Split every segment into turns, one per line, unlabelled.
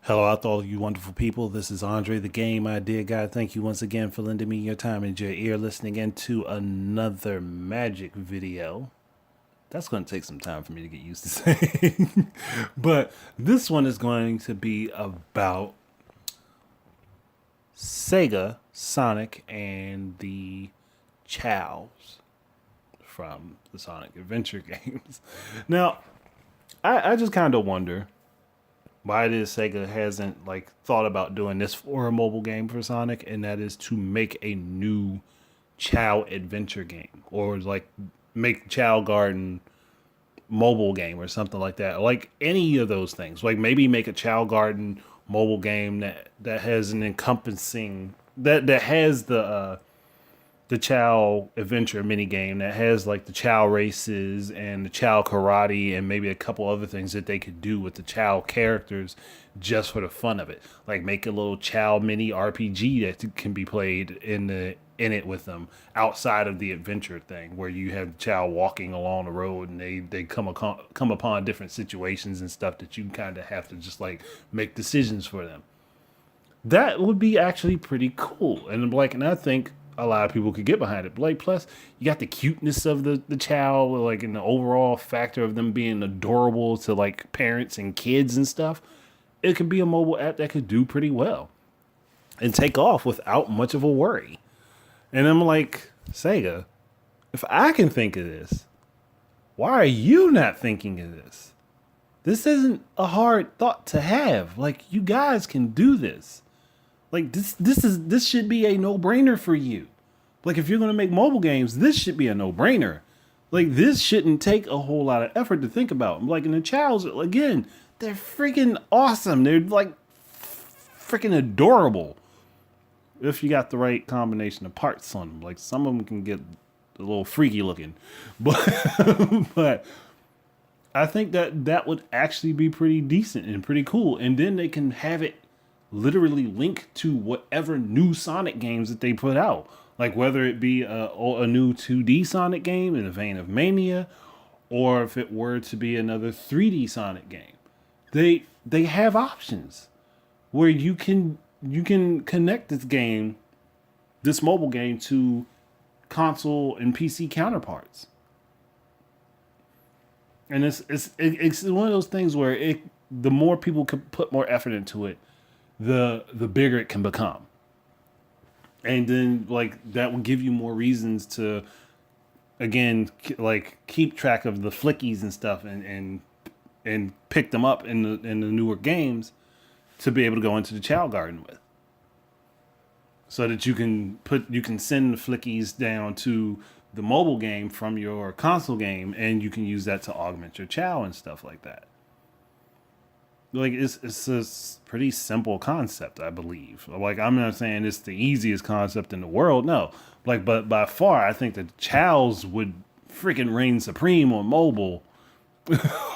Hello out to all of you wonderful people. This is Andre, the game idea guy. Thank you once again for lending me your time and your ear listening into another magic video. That's going to take some time for me to get used to saying. But this one is going to be about Sega, Sonic, and the Chows from the Sonic Adventure games. Now, I just kind of wonder why it is Sega hasn't like thought about doing this for a mobile game for Sonic, and that is to make a new Chao adventure game or like make Chao Garden mobile game or something like that. Like any of those things. Like maybe make a Chao Garden mobile game that has an encompassing that has the Chow adventure mini game that has like the Chow races and the Chow karate and maybe a couple other things that they could do with the Chow characters just for the fun of it. Like make a little Chow mini RPG that can be played in it with them outside of the adventure thing where you have Chow walking along the road and they come upon different situations and stuff that you kind of have to just like make decisions for them. That would be actually pretty cool. And I think a lot of people could get behind it. Like plus you got the cuteness of the child, like in the overall factor of them being adorable to like parents and kids and stuff. It could be a mobile app that could do pretty well and take off without much of a worry. And I'm like, Sega, if I can think of this, why are you not thinking of this? This isn't a hard thought to have. Like you guys can do this. Like this should be a no-brainer for you. Like if you're going to make mobile games, this should be a no-brainer. Like this shouldn't take a whole lot of effort to think about. Like in the Childs again, they're freaking awesome. They're like freaking adorable. If you got the right combination of parts on them. Like some of them can get a little freaky looking. But but I think that would actually be pretty decent and pretty cool. And then they can have it literally link to whatever new Sonic games that they put out. Like whether it be a new 2D Sonic game in the vein of Mania, or if it were to be another 3D Sonic game. They have options where you can connect this mobile game to console and PC counterparts. And it's one of those things where the more people could put more effort into it, the bigger it can become. And then like that will give you more reasons to again like keep track of the flickies and stuff and pick them up in the newer games to be able to go into the Chow Garden with. So that you can send the flickies down to the mobile game from your console game and you can use that to augment your Chow and stuff like that. Like it's a pretty simple concept, I believe. Like I'm not saying it's the easiest concept in the world, no. Like but by far I think that Chows would freaking reign supreme on mobile.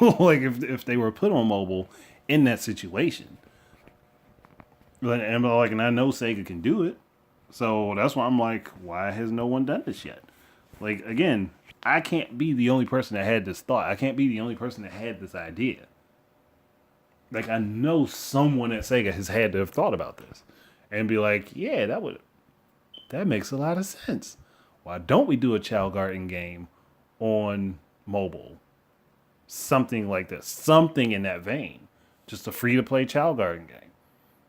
Like if they were put on mobile in that situation. And I know Sega can do it. So that's why I'm like, why has no one done this yet? Like again, I can't be the only person that had this thought. I can't be the only person that had this idea. Like I know someone at Sega has had to have thought about this and be like, yeah, that makes a lot of sense. Why don't we do a Child Garden game on mobile? Something like this, something in that vein, just a free to play Child Garden game,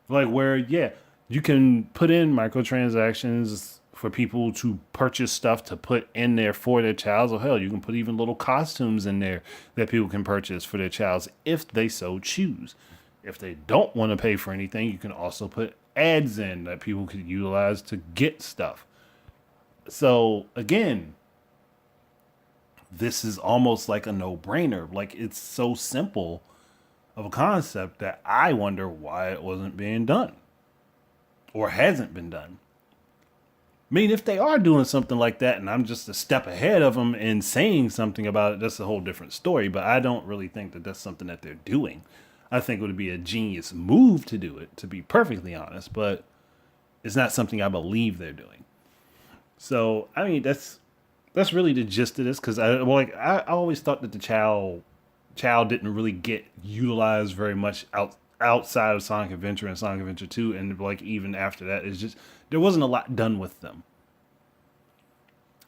like where yeah, you can put in microtransactions for people to purchase stuff to put in there for their childs. Or hell, you can put even little costumes in there that people can purchase for their childs if they so choose. If they don't want to pay for anything, you can also put ads in that people could utilize to get stuff. So again, this is almost like a no-brainer. Like it's so simple of a concept that I wonder why it wasn't being done or hasn't been done. I mean, if they are doing something like that and I'm just a step ahead of them and saying something about it, that's a whole different story. But I don't really think that that's something that they're doing. I think it would be a genius move to do it, to be perfectly honest, but it's not something I believe they're doing. So, I mean, that's really the gist of this because I always thought that the child didn't really get utilized very much outside of Sonic Adventure and Sonic Adventure 2, and like even after that, it's just there wasn't a lot done with them.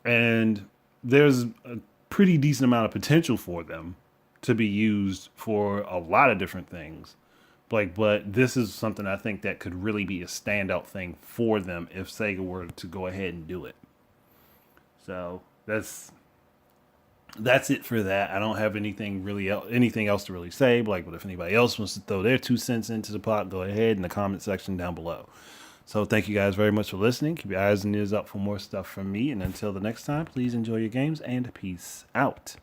And there's a pretty decent amount of potential for them to be used for a lot of different things. Like, but this is something I think that could really be a standout thing for them if Sega were to go ahead and do it. So that's it for that. I don't have anything else to really say. Like, but if anybody else wants to throw their 2 cents into the pot, go ahead in the comment section down below. So thank you guys very much for listening. Keep your eyes and ears up for more stuff from me. And until the next time, please enjoy your games and peace out.